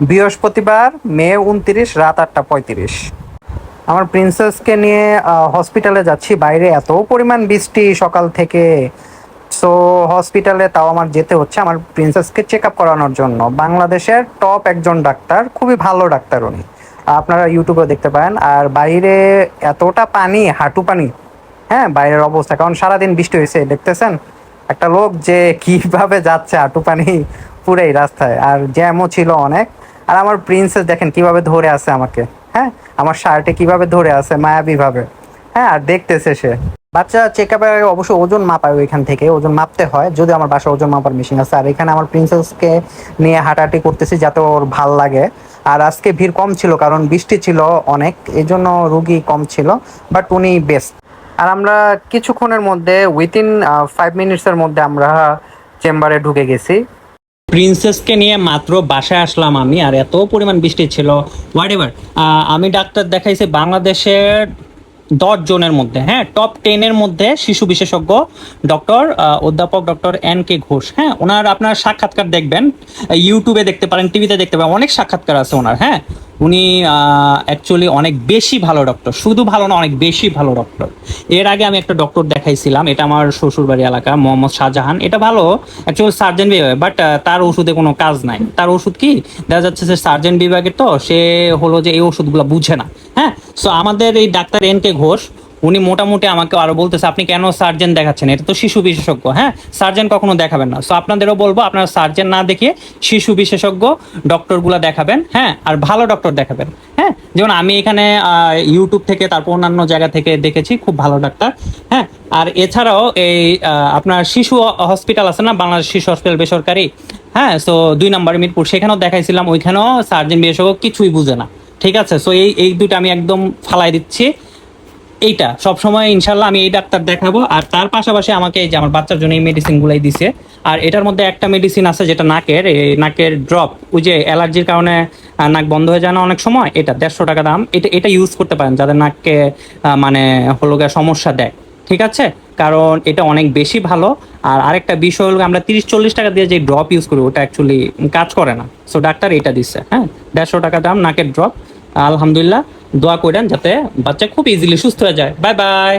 বৃহস্পতিবার মে 29 রাত 8:35। আমার প্রিন্সেসকে নিয়ে হসপিটালে যাচ্ছি। বাইরে এত পরিমাণ বৃষ্টি সকাল থেকে। সো হসপিটালে তাও আমার যেতে হচ্ছে আমার প্রিন্সেসকে চেক আপ করানোর জন্য। বাংলাদেশের টপ একজন ডাক্তার, খুবই ভালো ডাক্তার উনি। আপনারা ইউটিউবে দেখতে পারেন। আর বাইরে এতটা পানি, হাঁটু পানি। হ্যাঁ, বাইরের অবস্থা, কারণ সারাদিন বৃষ্টি হয়েছে দেখতেছেন। একটা লোক যে কিভাবে যাচ্ছে হাঁটু পানি পুরাই রাস্তায়, আর জ্যামও ছিল অনেক। আর আমার প্রিন্সেস দেখেন কিভাবে ধরে আছে আমাকে। হ্যাঁ, আমার শার্টে কিভাবে ধরে আছে মায়াবী ভাবে। হ্যাঁ, আর দেখতেছে সে। বাচ্চা চেক আপে অবশ্য ওজন মাপায়, ওইখান থেকে ওজন মাপতে হয়, যদি আমার বাসায় ওজন মাপার মেশিন আছে। আর এখানে আমার প্রিন্সেসকে নিয়ে হাঁটাহাঁটি করতেছি যাতে ওর ভাল লাগে। আর আজকে ভিড় কম ছিল কারণ বৃষ্টি ছিল অনেক, এই জন্য রুগী কম ছিল। বাট উনি বেস্ট। আর আমরা কিছুক্ষণের মধ্যে উইথিন 5 মিনিটসের মধ্যে আমরা চেম্বারে ঢুকে গেছি। প্রিন্সেসকে নিয়ে মাত্র বাসায় আসলাম আমি, আর এত পরিমাণ বৃষ্টি ছিল। হোয়াট এভার, আমি ডাক্তার দেখাইছি বাংলাদেশের 10 জনের মধ্যে, হ্যাঁ, টপ 10-এর মধ্যে শিশু বিশেষজ্ঞ ডক্টর অধ্যাপক ডক্টর N.K. ঘোষ। হ্যাঁ, ওনার আপনার সাক্ষাৎকার দেখবেন, ইউটিউবে দেখতে পারেন, টিভিতে দেখতে পারেন, অনেক সাক্ষাৎকার আছে ওনার। হ্যাঁ, উনি অ্যাকচুয়ালি অনেক বেশি ভালো ডক্টর, শুধু ভালো না, অনেক বেশি ভালো ডক্টর। এর আগে আমি একটা ডক্টর দেখাইছিলাম, এটা আমার শ্বশুরবাড়ি এলাকা, মোহাম্মদ শাহজাহান। এটা ভালো অ্যাকচুয়ালি সার্জন বিভাগ, বাট তার ওষুধে কোনো কাজ নাই। তার ওষুধ কি দেখা যাচ্ছে যে সার্জন বিভাগের, তো সে হলো যে এই ওষুধগুলো বুঝে না। হ্যাঁ, সো আমাদের এই ডাক্তার N.K. ঘোষ উনি মোটামুটি আমাকে আরো বলতেছে আপনি কেন সার্জন দেখাচ্ছেন, এটা তো শিশু বিশেষজ্ঞ। হ্যাঁ, সার্জন কখনো দেখাবেন না। সো আপনাদেরও বলবো আপনারা সার্জন না দেখিয়ে শিশু বিশেষজ্ঞ ডক্টরগুলো দেখাবেন। হ্যাঁ, আর ভালো ডক্টর দেখাবেন। হ্যাঁ, যেমন আমি এখানে ইউটিউব থেকে, তারপর অন্যান্য জায়গা থেকে দেখেছি, খুব ভালো ডাক্তার। হ্যাঁ, আর এছাড়াও এই আপনার শিশু হসপিটাল আছে না, বাংলাদেশ শিশু হসপিটাল বেসরকারি। হ্যাঁ, সো 2 নম্বর মিরপুর, সেখানেও দেখাইছিলাম, ওইখানেও সার্জন বিশেষজ্ঞ কিছুই বুঝে না। ঠিক আছে, সো এই এই দুটো আমি একদম ফালাই দিচ্ছি। এইটা সবসময় ইনশাল্লাহ আমি এই ডাক্তার দেখাবো। আর তার পাশাপাশি আমাকে এই যে আমার বাচ্চার জন্য এই মেডিসিনগুলাই দিছে। আর এটার মধ্যে একটা মেডিসিন আছে যেটা নাকের, এই নাকের ড্রপ, ওই যে অ্যালার্জির কারণে নাক বন্ধ হয়ে যায় না অনেক সময়, এটা 150 টাকা দাম। এটা এটা ইউজ করতে পারেন যাদের নাককে মানে হলো গিয়ে সমস্যা দেয়। ঠিক আছে, কারণ এটা অনেক বেশি ভালো। আর আরেকটা বিষয় হলো আমরা 30-40 টাকা দিয়ে যে ড্রপ ইউজ করি, ওটা অ্যাকচুয়ালি কাজ করে না। সো ডাক্তার এটা দিচ্ছে। হ্যাঁ, 150 টাকা দাম নাকের ড্রপ। আলহামদুলিল্লাহ, দোয়া করেন যাতে বাচ্চা খুব ইজিলি সুস্থ হয়ে যায়। Bye bye.